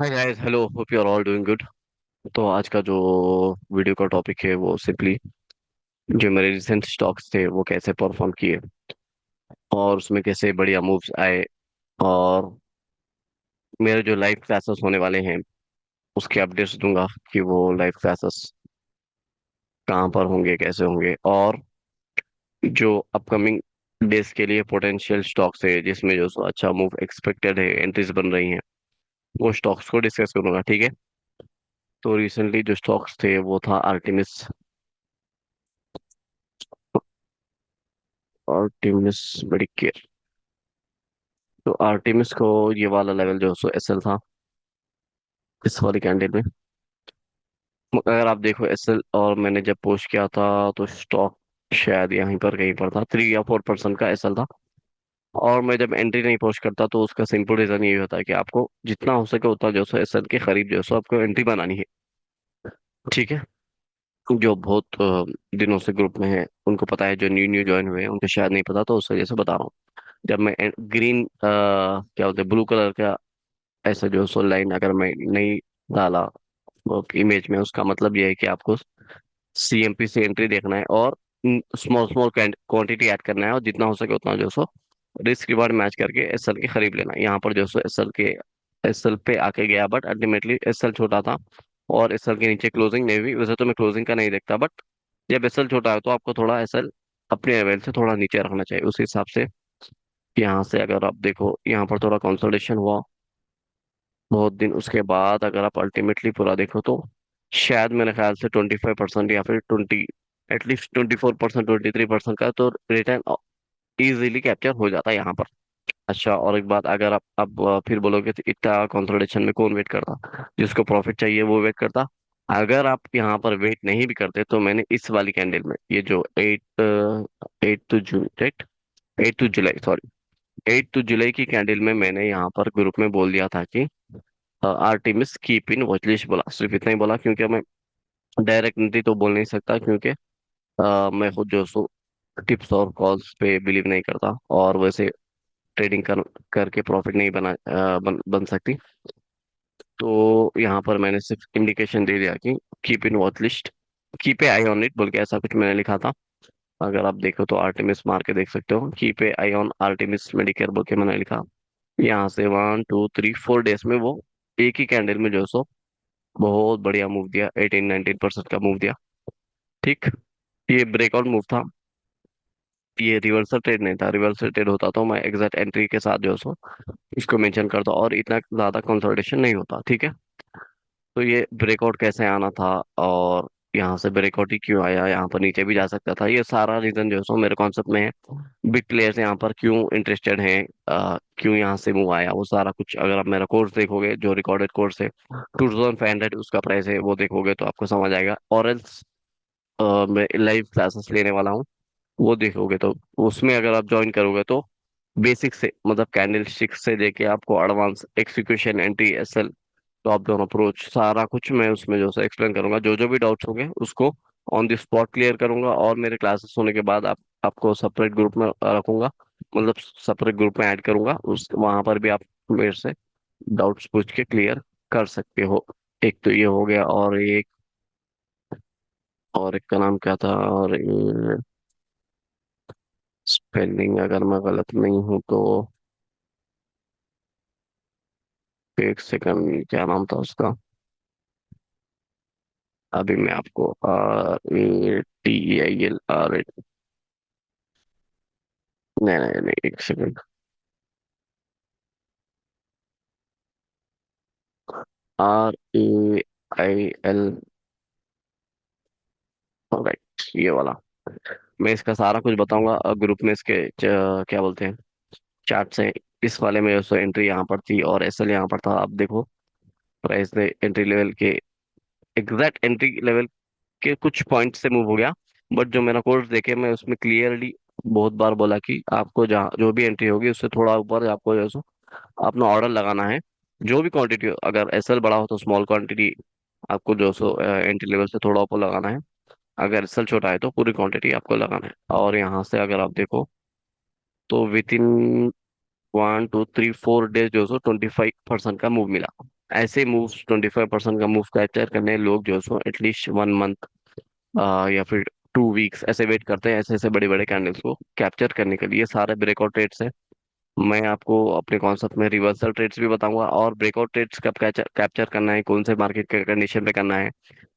Hi guys, hello, hope you are all doing good. तो आज का जो वीडियो का टॉपिक है वो सिंपली जो मेरे रिसेंट स्टॉक्स थे वो कैसे परफॉर्म किए और उसमें कैसे बढ़िया मूव्स आए, और मेरे जो लाइव क्लासेस होने वाले हैं उसके अपडेट्स दूंगा कि वो लाइव क्लासेस कहाँ पर होंगे, कैसे होंगे, और जो अपकमिंग डेज के लिए पोटेंशियल स्टॉक्स है जिसमें जो सो अच्छा मूव एक्सपेक्टेड है, एंट्रीज बन रही हैं, वो स्टॉक्स को डिस्कस करूंगा। ठीक है। तो रिसेंटली जो स्टॉक्स थे वो था आर्टिमिस। Artemis Medicare. तो आर्टिमिस को ये वाला लेवल जो सो एसएल था इस वाली कैंडल में। अगर आप देखो एसएल, और मैंने जब पोस्ट किया था तो स्टॉक शायद यहीं पर कहीं पर था, 3 या 4% का एसएल था। और मैं जब एंट्री नहीं पोस्ट करता तो उसका सिंपल रीजन ये होता है कि आपको जितना हो सके उतना जो सो एसएल के करीब जो सो आपको एंट्री बनानी है। ठीक है। जो बहुत दिनों से ग्रुप में है उनको पता है, जो न्यू न्यू ज्वाइन हुए हैं उनको शायद नहीं पता, तो उस वजह से बता रहा हूँ। जब मैं ग्रीन क्या बोलते हैं, ब्लू कलर का ऐसा जो सो लाइन अगर मैं नहीं डाला इमेज में, उसका मतलब ये है कि आपको सीएमपी से एंट्री देखना है और स्मॉल स्मॉल क्वांटिटी ऐड करना है, और जितना हो सके उतना जो सो रिस्क रिवार्ड मैच करके एसएल के खरीद लेना है। यहाँ पर जो सो एसएल पे आके गया, बट अल्टीमेटली एसएल छोटा था और एसएल के नीचे क्लोजिंग नहीं हुई। वैसे तो मैं क्लोजिंग का नहीं देखता, बट जब एसएल छोटा है तो आपको थोड़ा एसएल अपने लेवल से थोड़ा नीचे रखना चाहिए उस हिसाब से। यहाँ से अगर आप देखो, यहाँ पर थोड़ा कंसोलिडेशन हुआ बहुत दिन उसके बाद, अगर आप अल्टीमेटली पूरा देखो तो शायद मेरे ख्याल से 25% या फिर 24% 23% का तो रिटर्न इजीली कैप्चर हो जाता है यहाँ पर। अच्छा, और एक बात, अगर आप अब फिर बोलोगे तो इतना कंसोलिडेशन में कौन वेट करता? जिसको प्रॉफिट चाहिए वो वेट करता। अगर आप यहाँ पर वेट नहीं भी करते तो मैंने इस वाली कैंडल में, ये जो 8 जुलाई, सॉरी, 8 जुलाई की कैंडल में मैंने यहाँ पर ग्रुप में बोल दिया था कि आर्टिमिस कीप इन वॉचलिस्ट बोला। सिर्फ इतना ही बोला, क्योंकि मैं डायरेक्ट नीति तो बोल नहीं सकता, क्योंकि मैं खुद जो सो टिप्स और कॉल्स पे बिलीव नहीं करता, और वैसे ट्रेडिंग करके प्रॉफिट नहीं बन सकती। तो यहाँ पर मैंने सिर्फ इंडिकेशन दे दिया कि keep in watch list, keep a I on it बोल के, ऐसा कुछ मैंने लिखा था। अगर आप देखो तो आर्टिमिस मार के देख सकते हो, keep a I on Artemis Medicare बोल के मैंने लिखा। यहाँ से 1 2 3 4 डेज में वो एक ही कैंडल में जो सो बहुत बढ़िया मूव दिया, 18 19% का मूव दिया। ठीक। ये ब्रेकआउट मूव था, ये रिवर्सल ट्रेड नहीं था। रिवर्सल ट्रेड होता तो मैं एग्जैक्ट एंट्री के साथ जो सो इसको मेंशन करता, और इतना ज्यादा कंसोलिडेशन नहीं होता। ठीक है। तो ये ब्रेकआउट कैसे आना था, और यहाँ से ब्रेकआउट ही क्यों आया, यहाँ पर नीचे भी जा सकता था, ये सारा रीजन जो है सो मेरे कॉन्सेप्ट में है। बिग प्लेयर्स यहाँ पर क्यों इंटरेस्टेड हैं, क्यों यहाँ से मूव आया, वो सारा कुछ अगर आप मेरा कोर्स देखोगे, जो रिकॉर्डेड कोर्स है 2500 उसका प्राइस है, वो देखोगे तो आपको समझ आएगा। और एल्स मैं लाइव क्लासेस लेने वाला हूँ, वो देखोगे तो उसमें अगर आप ज्वाइन करोगे तो बेसिक से, मतलब कैंडल स्टिक से लेके आपको advance execution, entry, SL, top down approach, सारा कुछ मैं उसमें जो है एक्सप्लेन करूंगा। जो जो भी डाउट्स होंगे उसको ऑन द स्पॉट क्लियर करूंगा, और मेरे क्लासेस होने के बाद आपको सेपरेट ग्रुप में रखूंगा, मतलब सेपरेट ग्रुप में ऐड करूंगा, उस वहां पर भी आप मेरे से डाउट्स पूछ के क्लियर कर सकते हो। एक तो ये हो गया, और एक का नाम क्या था, और स्पेलिंग अगर मैं गलत नहीं हूँ तो, एक सेकंड, क्या नाम था उसका? अभी मैं आपको RATILR, नहीं नहीं नहीं, एक सेकंड। RAIL, राइट, ये वाला। मैं इसका सारा कुछ बताऊंगा ग्रुप में, इसके क्या बोलते हैं, चार्ट से। इस वाले में उसको एंट्री यहाँ पर थी और एसएल यहाँ पर था। आप देखो प्राइस ने एंट्री लेवल के, एग्जैक्ट एंट्री लेवल के कुछ पॉइंट से मूव हो गया। बट जो मेरा कोर्स देखे, मैं उसमें क्लियरली बहुत बार बोला कि आपको जहाँ जो भी एंट्री होगी उससे थोड़ा ऊपर आपको जो है सो अपना ऑर्डर लगाना है। जो भी क्वांटिटी हो, अगर एसएल बड़ा हो तो स्मॉल क्वांटिटी आपको जो सो एंट्री लेवल से थोड़ा ऊपर लगाना है। अगर एसएल छोटा है तो पूरी क्वांटिटी आपको लगाना है। और यहाँ से अगर आप देखो तो विद इन 1 2 3 4 डेज जो सो 25% का मूव मिला। ऐसे मूव्स 25% का मूव कैप्चर करने लोग जो सो एटलीस्ट 1 मंथ या फिर 2 वीक्स ऐसे वेट करते हैं ऐसे ऐसे बड़े बड़े कैंडल्स को कैप्चर करने के लिए। सारे ब्रेकआउट ट्रेड्स हैं। मैं आपको अपने कॉन्सेप्ट में रिवर्सल ट्रेड्स भी बताऊंगा, और ब्रेकआउट ट्रेड्स कब कैप्चर कैप्चर करना है, कौन से मार्केट के कंडीशन पे करना है,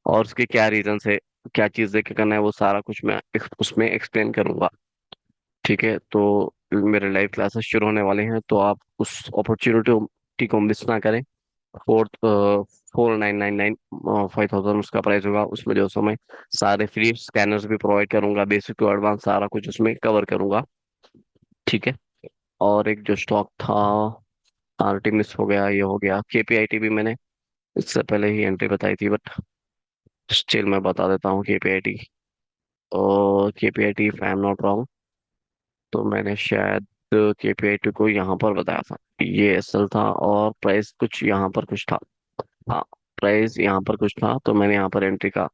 और उसके क्या रीजन है, क्या चीज देख के करना है, वो सारा कुछ मैं उसमें एक्सप्लेन करूंगा। ठीक है, तो मेरे लाइव क्लासेस शुरू होने वाले हैं, तो आप उस अपॉर्चुनिटी को मिस ना करें। 4999 5000 उसका प्राइस होगा। उसमें जो सो मैं सारे फ्री स्कैनर्स भी प्रोवाइड करूंगा, बेसिक टू एडवांस सारा कुछ उसमें कवर करूंगा। ठीक है। और एक जो स्टॉक था, आर्टिमिस हो गया, ये हो गया, केपीआईटी भी मैंने इससे पहले ही एंट्री बताई थी, बट स्टिल मैं बता देता हूँ केपीआईटी। और KPIT if I am not wrong, तो मैंने शायद केपीआईटी को यहाँ पर बताया था। ये एसएल था और प्राइस कुछ यहाँ पर कुछ था। हाँ, प्राइस यहाँ पर कुछ था, तो मैंने यहाँ पर एंट्री का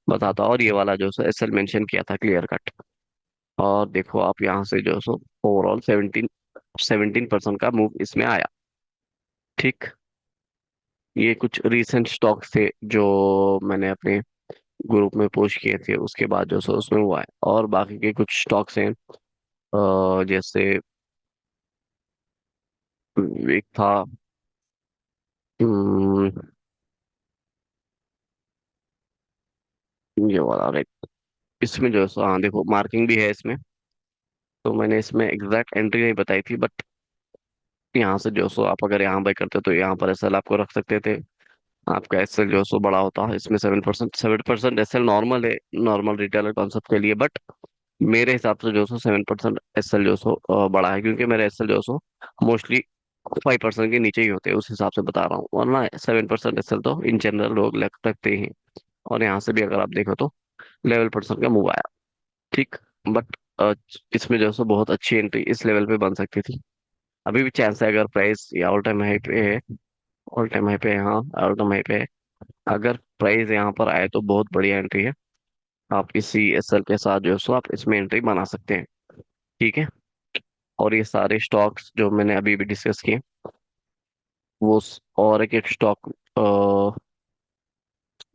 बताता, और ये वाला जो सो एसएल मेंशन किया था क्लियर कट। और देखो आप यहाँ से जो सो ओवरऑल 17% का मूव इसमें आया। ठीक। ये कुछ रीसेंट स्टॉक्स थे जो मैंने अपने ग्रुप में पोस्ट किए थे, उसके बाद जो सो उसमें हुआ है। और बाकी के कुछ स्टॉक्स हैं, जैसे एक था, हम्म, ये वाला राइट। इसमें जो है सो हाँ देखो मार्किंग भी है इसमें। तो मैंने इसमें एग्जैक्ट एंट्री नहीं बताई थी, बट यहाँ से जो सो आप अगर यहाँ बाय करते तो यहाँ पर एसएल आपको रख सकते थे। आपका एसएल जो सो बड़ा होता है इसमें 7% एसएल नॉर्मल है, नॉर्मल रिटेलर कॉन्सेप्ट के लिए। बट मेरे हिसाब से जो सो 7% एसएल जो सो बड़ा है, क्योंकि मेरे एसएल जो सो मोस्टली 5% के नीचे ही होते हैं, उस हिसाब से बता रहा हूँ। वरना 7% एसएल तो इन जनरल लोग रखते ही हैं। और यहाँ से भी अगर आप देखो तो 11% का मूव आया। ठीक। बट इसमें जो सो बहुत अच्छी एंट्री इस लेवल पे बन सकती थी। अभी भी चांस है, अगर प्राइस या ऑल टाइम हाई पे है, ऑल टाइम हाई पे है, हाँ ऑल टाइम हाई पे है। अगर प्राइस यहाँ पर आए तो बहुत बढ़िया एंट्री है। आप इसी एसएल के साथ जो है सो आप इसमें एंट्री बना सकते हैं। ठीक है। और ये सारे स्टॉक्स जो मैंने अभी भी डिस्कस किए, और एक एक स्टॉक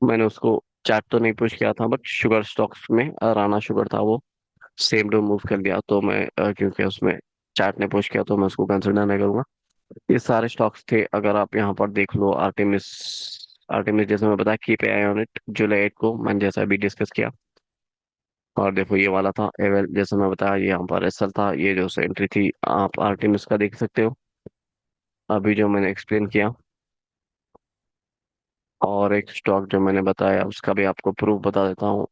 मैंने उसको चार्ट तो नहीं पुश किया था, बट शुगर स्टॉक्स में राना शुगर था, वो सेम डे मूव कर लिया, तो मैं क्योंकि उसमें चार्ट ने पुश किया तो मैं उसको कंसिडर नहीं करूंगा। ये सारे स्टॉक्स थे। अगर आप यहाँ पर देख लो, आर्टेमिस, आर्टेमिस जैसे मैं बताया कीप आई ऑन इट, जुलाई 8 को मैंने जैसा अभी डिस्कस किया। और देखो ये वाला था एवेल, जैसे मैं बताया ये यहाँ पर एसएल था, ये जो एंट्री थी आप आर्टेमिस का देख सकते हो अभी जो मैंने एक्सप्लेन किया। और एक स्टॉक जो मैंने बताया उसका भी आपको प्रूफ बता देता हूँ।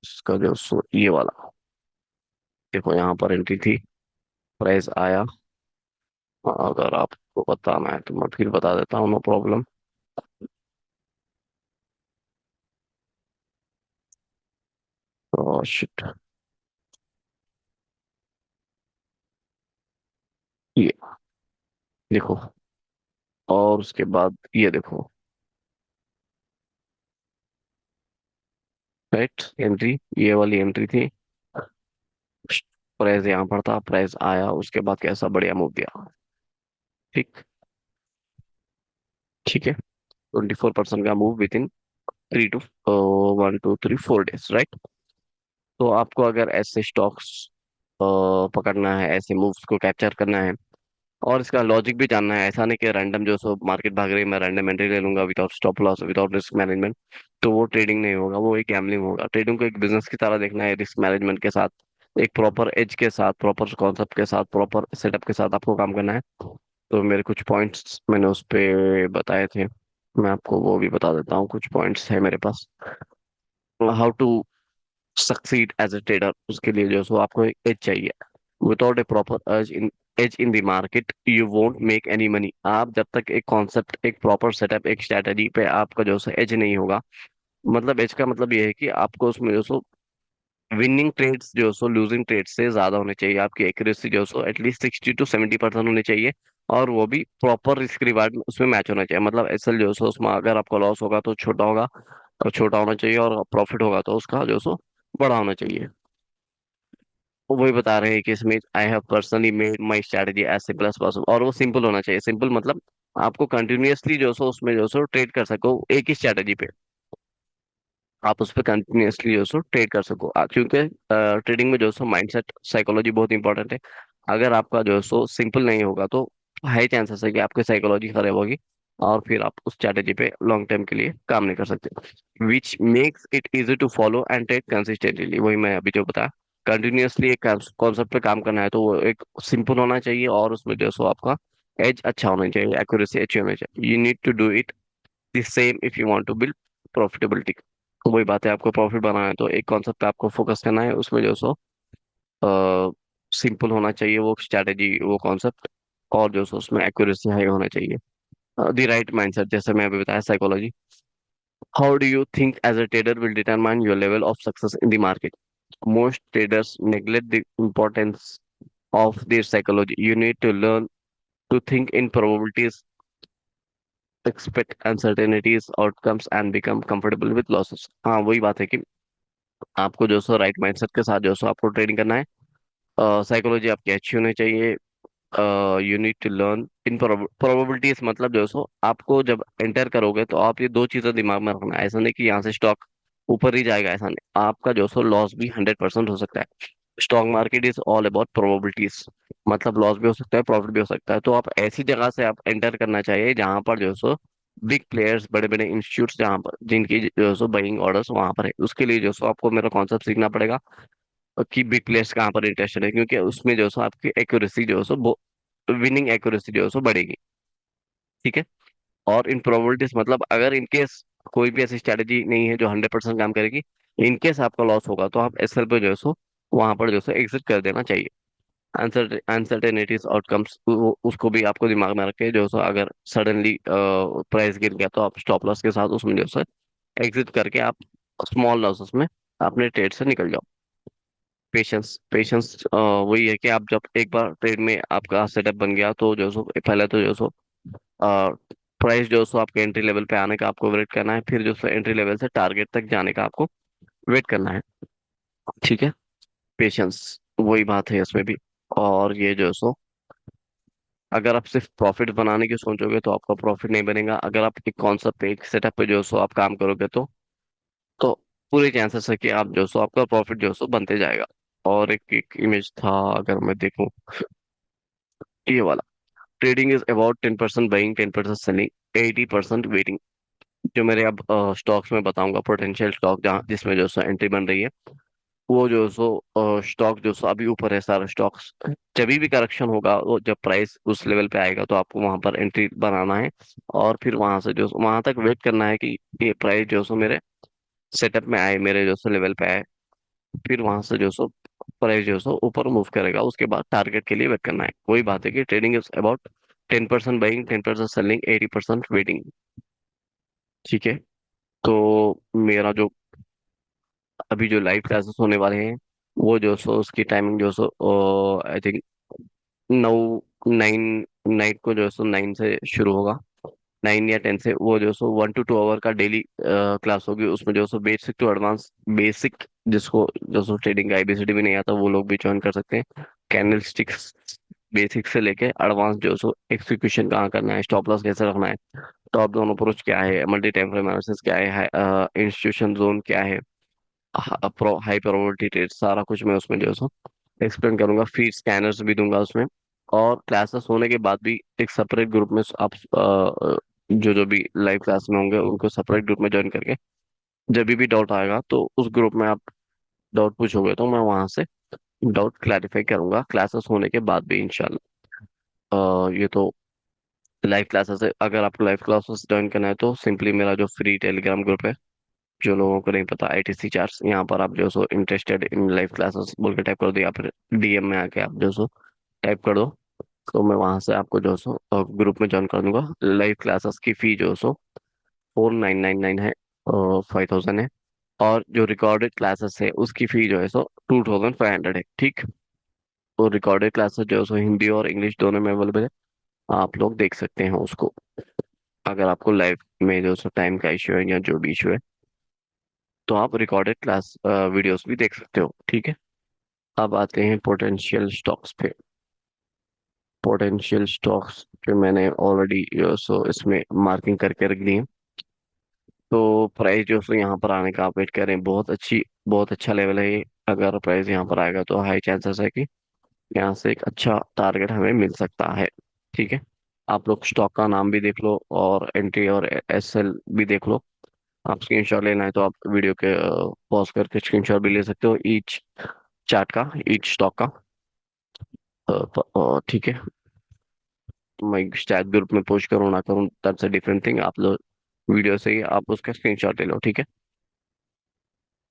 इसका जो ये वाला देखो यहाँ पर एंट्री थी, प्राइस आया। अगर आपको बताना है तो मैं फिर बता देता हूँ, नो प्रॉब्लम। तो शिट, ये देखो, और उसके बाद ये देखो, राइट एंट्री, ये वाली एंट्री थी। प्राइस यहाँ पर था, प्राइस आया, उसके बाद कैसा बढ़िया मूव दिया। ठीक। ठीक है। 24% का move with in 3 to 1 2 3 4 days, right. तो आपको अगर ऐसे स्टॉक्स पकड़ना है, ऐसे मूव्स को कैप्चर करना है, और इसका लॉजिक भी जानना है, ऐसा नहीं कि रैंडम जो सो मार्केट भाग रही है मैं रैंडम एंट्री ले लूंगा without stop loss without risk management, तो वो ट्रेडिंग नहीं होगा, वो एक गैम्बलिंग होगा। ट्रेडिंग को एक बिजनेस की तरह देखना है, रिस्क मैनेजमेंट के साथ, एक प्रॉपर एज के साथ, प्रॉपर कॉन्सेप्ट के साथ, प्रॉपर सेटअप के साथ आपको काम करना है। तो मेरे कुछ पॉइंट्स मैंने उस पे बताए थे, मैं आपको वो भी बता देता हूँ, कुछ पॉइंट्स है मेरे पास। How to succeed as a trader, उसके लिए जो सो आपको एक एज चाहिए। Without a proper edge in the market you won't make any money. आप जब तक एक कॉन्सेप्ट, एक प्रॉपर सेटअप, एक स्ट्रेटजी पे आपका जो सो एज नहीं होगा, मतलब एज का मतलब ये है कि आपको उसमें जो सो विनिंग ट्रेड्स जो सो लूजिंग ट्रेड्स से ज्यादा होने चाहिए, आपकी एक्यूरेसी जो सो एटलीस्ट 60 to 70% होनी चाहिए। और वो भी प्रॉपर रिस्क रिवार्ड में उसमें मैच होना चाहिए। मतलब एसएल जो सो उसमें अगर आपका लॉस होगा तो छोटा होगा, और छोटा होना चाहिए, और प्रॉफिट होगा तो उसका जो सो बड़ा होना चाहिए। वही बता रहे हैं कि इसमें I have personally made my strategy as simple as possible, और वो सिंपल होना चाहिए। सिंपल मतलब आपको कंटिन्यूअसली जो सो उसमें जो सो ट्रेड कर सको एक ही स्ट्रेटेजी पे, आप उस पर कंटिन्यूअसली जो सो ट्रेड कर सको। क्योंकि ट्रेडिंग में जो सो माइंडसेट साइकोलॉजी बहुत इंपॉर्टेंट है। अगर आपका जो सो सिंपल नहीं होगा तो हाई चांसेस है कि आपकी साइकोलॉजी खराब होगी, और फिर आप उस स्ट्रेटेजी पे लॉन्ग टर्म के लिए काम नहीं कर सकते। Which makes it easy to follow and trade consistently, वही मैं अभी जो बताया। कंटिन्यूअसली एक कॉन्सेप्ट पे काम करना है तो वो एक सिंपल होना चाहिए, और उसमें जो सो आपका एज अच्छा होना चाहिए, एक्यूरेसी अच्छी होनी चाहिए। You need to do it the same if you want to build profitability. वही बात है, आपको प्रॉफिट बनाना है तो एक कॉन्सेप्ट पे आपको फोकस करना है, उसमें जो सो सिंपल होना चाहिए वो स्ट्रैटेजी, वो कॉन्सेप्ट, और जो सो उसमें एक्यूरेसी हाई होना चाहिए। द राइट माइंडसेट, जैसे मैं अभी बताया psychology. How do you think as a trader will determine your level of success in the market? Most traders neglect the importance of their psychology. You need to learn to think in probabilities, expect uncertainties, outcomes, and become comfortable with losses. हाँ, वही बात है कि आपको जो सो right mindset के साथ जो सो आपको ट्रेडिंग करना है। साइकोलॉजी आपकी अच्छी होनी चाहिए। You need to learn in probabilities, मतलब जो सो आपको जब एंटर करोगे तो आप ये दो चीजें दिमाग में रखना है। ऐसा नहीं कि यहाँ से स्टॉक ऊपर ही जाएगा, ऐसा नहीं, आपका जो सो लॉस भी 100% हो सकता है। Stock market is all about probabilities, मतलब लॉस भी हो सकता है, प्रॉफिट भी हो सकता है। तो आप ऐसी जगह से आप एंटर करना चाहिए जहां पर जो सो बिग प्लेयर्स, बड़े बड़े इंस्टीट्यूट्स, जहां पर जिनकी जो सो बाइंग ऑर्डर्स वहां पर है। उसके लिए जो सो आपको मेरा कॉन्सेप्ट सीखना पड़ेगा कि बिग प्लेयर्स कहाँ पर इंटरेस्टेड है, क्योंकि उसमें जो सो आपकी एक्यूरेसी जो सो, विनिंग एक्यूरेसी जो है सो बढ़ेगी। ठीक है। और इन प्रोबेबिलिटीज मतलब अगर इनकेस कोई भी ऐसी स्ट्रेटेजी नहीं है जो 100% काम करेगी, इनकेस आपका लॉस होगा तो आप एसएल पे जो है सो वहां पर जो है सो एग्जिट कर देना चाहिए। अनसर्टेनिटीज आउटकम्स उसको भी आपको दिमाग में रख के जो है सो अगर सडनली प्राइस गिर गया तो आप स्टॉप लॉस के साथ उसमें जो है सो एग्जिट करके आप स्मॉल लॉसेस में अपने ट्रेड से निकल जाओ। पेशेंस, पेशेंस वही है कि आप जब एक बार ट्रेड में आपका सेटअप बन गया तो जो सो पहले तो जो सो प्राइस जो सो आपके एंट्री लेवल पे आने का आपको वेट करना है, फिर जो सो एंट्री लेवल से टारगेट तक जाने का आपको वेट करना है। ठीक है। पेशेंस, वही बात है इसमें भी। और ये जो सो अगर आप सिर्फ प्रॉफिट बनाने की सोचोगे तो आपका प्रॉफिट नहीं बनेगा। अगर आप एक कॉन्सेप्ट पे, एक सेटअप पे जो सो आप काम करोगे तो पूरे चांसेस है कि आप जो सो आपका प्रॉफिट जो सो बनते जाएगा। और एक इमेज था, अगर मैं देखूं, ये वाला, trading is about 10% buying, 10% selling, 80% waiting. जो मेरे अब स्टॉक्स में बताऊंगा, पोटेंशियल स्टॉक जहाँ जिसमें जो सो एंट्री बन रही है, वो जो सो स्टॉक जो सो अभी ऊपर है सारे स्टॉक्स। जब भी करेक्शन होगा, वो जब प्राइस उस लेवल पे आएगा तो आपको वहां पर एंट्री बनाना है, और फिर वहां से जो वहां तक वेट करना है कि ये प्राइस जो सो मेरे सेटअप में आए, मेरे जो सो लेवल पे आए, फिर वहां से जो सो प्राइस जो सो ऊपर मूव करेगा, उसके बाद टारगेट के लिए वेट करना है। वही बात है कि trading is about 10% buying, 10% selling, 80% waiting. ठीक है। तो मेरा जो अभी जो लाइव क्लासेस होने वाले हैं, वो जो सो उसकी टाइमिंग जो सो आई थिंक 9 नाइट को जो सो 9 से शुरू होगा, 9 या 10 से। वो जो सो 1 to 2 आवर का डेली क्लास होगी। उसमें जो सो बेसिक टू एडवांस, बेसिक जिसको जो सो ट्रेडिंग का एबीसीडी भी नहीं आता वो लोग भी ज्वाइन कर सकते हैं। कैंडल स्टिक्स बेसिक से लेके एडवांस जो सो एक्सिक्यूशन कहाँ करना है, स्टॉप लॉस कैसे रखना है, टॉप डाउन अप्रोच क्या है, मल्टी टाइम फ्रेम एनालिसिस क्या है, इंस्टीट्यूशन जोन क्या है, हाई प्रोबेबिलिटी ट्रेड, सारा कुछ मैं उसमें जो है सो एक्सप्लेन करूंगा। फीड स्कैनर्स भी दूंगा उसमें। और क्लासेस होने के बाद भी एक सेपरेट ग्रुप में आप जो जो भी लाइव क्लास में होंगे उनको सेपरेट ग्रुप में ज्वाइन करके जब भी डाउट आएगा तो उस ग्रुप में आप डाउट पूछोगे तो मैं वहां से डाउट क्लैरिफाई करूंगा क्लासेस होने के बाद भी इंशाल्लाह। ये तो लाइव क्लासेस है। अगर आपको लाइव क्लासेस ज्वाइन करना है तो सिंपली मेरा जो फ्री टेलीग्राम ग्रुप है, जो लोगों को नहीं पता, आईटीसी चार्ट्स, यहाँ पर आप जो so interested in live classes बोल के टाइप कर दो, या फिर डीएम में आके आप जो सो टाइप कर दो, तो मैं वहां से आपको जो सो ग्रुप में ज्वाइन कर दूंगा। लाइव क्लासेस की फी जो सो 4999 है, 5000 है। और जो रिकॉर्डेड क्लासेस है उसकी फी जो है सो 2500 है। ठीक। तो रिकॉर्डेड क्लासेस जो है सो हिंदी और इंग्लिश दोनों में अवेलेबल है, आप लोग देख सकते हैं उसको। अगर आपको लाइव में जो सो टाइम का इश्यू है या जो भी इशू है, तो आप रिकॉर्डेड क्लास वीडियोस भी देख सकते हो। ठीक है। अब आते हैं पोटेंशियल स्टॉक्स पे। पोटेंशियल स्टॉक्स पे मैंने ऑलरेडी सो इसमें मार्किंग करके रख दी है। तो प्राइस जो सो यहाँ पर आने का आप वेट करें, बहुत अच्छा लेवल है ये। अगर प्राइस यहाँ पर आएगा तो हाई चांसेस है कि यहाँ से एक अच्छा टारगेट हमें मिल सकता है। ठीक है, आप लोग स्टॉक का नाम भी देख लो और एंट्री और एसएल भी देख लो। आप स्क्रीनशॉट लेना है तो आप वीडियो के पॉज करके स्क्रीनशॉट भी ले सकते हो, ईच चार्ट का, ईच स्टॉक का। ठीक है, मैं शायद ग्रुप में पोस्ट करूँ ना करूँ, दैट्स अ डिफरेंट थिंग। आप लोग वीडियो से ही आप उसका स्क्रीनशॉट ले लो, ठीक है।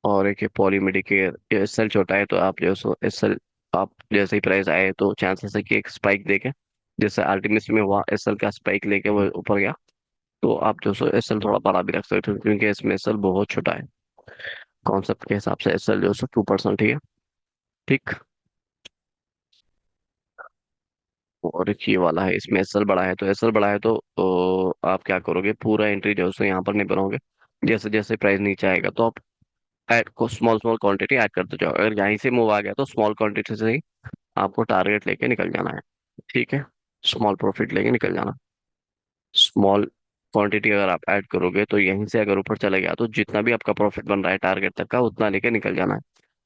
और एक पॉली मेडिकेयर, ये एसएल छोटा है तो आप जो सो एसएल, आप जैसे ही प्राइस आए तो चांसेस है कि एक स्पाइक देके, जैसे आर्टिमिस में हुआ, एसएल का स्पाइक लेके वो ऊपर गया। तो आप जो सो एसएल थोड़ा बड़ा भी रख सकते हो, क्योंकि इसमें एसएल बहुत छोटा है। कॉन्सेप्ट के हिसाब से एसएल जो सो 2% ही है। ठीक। और एक ये वाला है, इसमें एसएल बड़ा है, तो एसएल बड़ा है तो आप क्या करोगे, पूरा एंट्री जो है सो यहाँ पर नहीं बनाओगे। जैसे जैसे प्राइस नीचे आएगा तो आप ऐड को स्मॉल स्मॉल क्वांटिटी ऐड करते जाओ। अगर यहीं से मूव आ गया तो स्मॉल क्वांटिटी से ही आपको टारगेट लेके निकल जाना है। ठीक है, स्मॉल प्रॉफिट लेके निकल जाना। स्मॉल क्वांटिटी अगर आप ऐड करोगे तो यहीं से अगर ऊपर चला गया तो जितना भी आपका प्रॉफिट बन रहा है टारगेट तक का, उतना लेके निकल जाना है।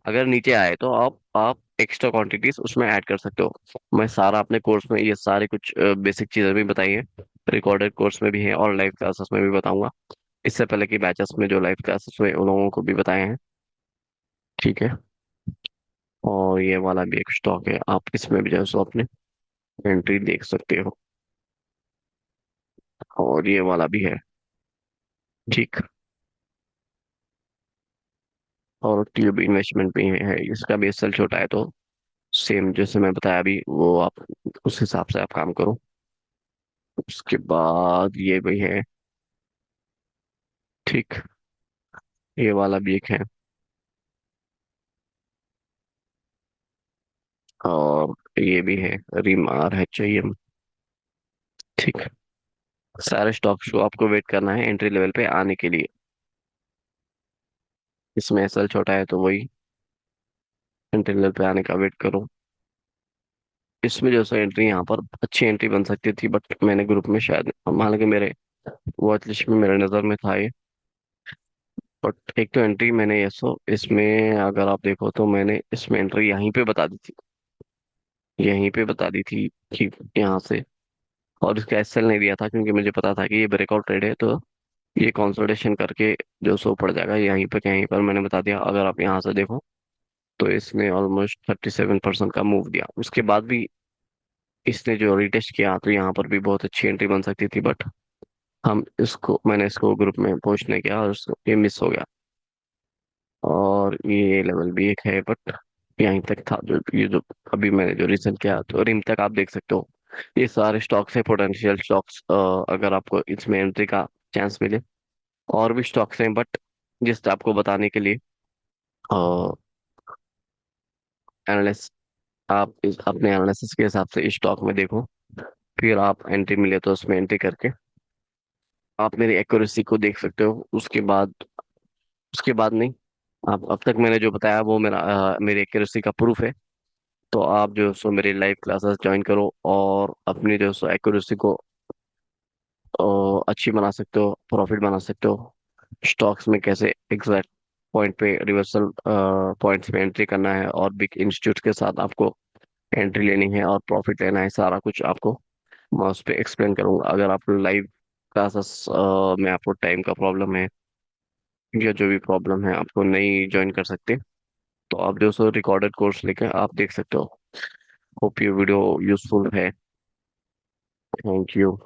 अगर नीचे आए तो आप एक्स्ट्रा क्वांटिटीज उसमें ऐड कर सकते हो। मैं सारा अपने कोर्स में ये सारे कुछ बेसिक चीजें भी बताई हैं, रिकॉर्डेड कोर्स में भी है और लाइव क्लासेस में भी बताऊंगा। इससे पहले की बैचेस में जो लाइव क्लासेस हुए उन लोगों को भी बताए हैं। ठीक है। और ये वाला भी एक स्टॉक है, आप इसमें भी जो है सो अपने एंट्री देख सकते हो। और ये वाला भी है। ठीक। और ट्यूब इन्वेस्टमेंट भी है, इसका भी एसएल छोटा है, तो सेम जैसे मैं बताया अभी, वो आप उस हिसाब से आप काम करो। उसके बाद ये भी है। ठीक। ये वाला भी एक है। और ये भी है, rim R H I M. ठीक। सारे स्टॉक्स को आपको वेट करना है एंट्री लेवल पे आने के लिए। इसमें एसएल छोटा है तो वही एंट्री लेवल पे आने का वेट करो। इसमें जो सा एंट्री यहाँ पर अच्छी एंट्री बन सकती थी, बट मैंने ग्रुप में शायद, हालांकि मेरे वॉच लिस्ट में मेरे नज़र में था ये। बट एक तो एंट्री मैंने ये सो इसमें अगर आप देखो तो मैंने इसमें एंट्री यहीं पे बता दी थी, यहीं पे बता दी थी कि यहाँ से। और इसका एसएल नहीं दिया था क्योंकि मुझे पता था कि ये ब्रेकआउट ट्रेड है, तो ये कंसोलिडेशन करके जो सो पड़ जाएगा यहीं पे कहीं पर। मैंने बता दिया, अगर आप यहाँ से देखो तो इसने ऑलमोस्ट 37% का मूव दिया। उसके बाद भी इसने जो रिटेस्ट किया तो यहाँ पर भी बहुत अच्छी एंट्री बन सकती थी, बट मैंने इसको ग्रुप में पोस्ट नहीं किया और ये मिस हो गया। और ये लेवल भी एक है, बट यहीं तक था जो ये जो अभी मैंने जो रिसेंट किया, तो रिम तक आप देख सकते हो। ये सारे स्टॉक्स है पोटेंशियल स्टॉक्स, अगर आपको इसमें एंट्री का चांस मिले। और भी स्टॉक्स हैं, बट जस्ट आपको बताने के लिए एनालिस्ट, आप अपने एनालिसिस के हिसाब से इस स्टॉक में देखो, फिर आप एंट्री मिले तो उसमें एंट्री करके आप मेरी एक्यूरेसी को देख सकते हो। उसके बाद नहीं, आप अब तक मैंने जो बताया वो मेरी एक्यूरेसी का प्रूफ है। तो आप जो सो मेरी लाइव क्लासेस ज्वाइन करो और अपनी जो सो एक्यूरेसी को अच्छी बना सकते हो, प्रॉफिट बना सकते हो। स्टॉक्स में कैसे एग्जैक्ट पॉइंट पे, रिवर्सल पॉइंट्स पे एंट्री करना है और बिग इंस्टीट्यूट के साथ आपको एंट्री लेनी है और प्रॉफिट लेना है, सारा कुछ आपको मैं उस पर एक्सप्लेन करूंगा। अगर आप लाइव क्लासेस में आपको टाइम का प्रॉब्लम है या जो भी प्रॉब्लम है आपको नहीं ज्वाइन कर सकते, तो आप जो सो रिकॉर्डेड कोर्स लेके आप देख सकते हो। होप ये वीडियो यूजफुल है। Thank you.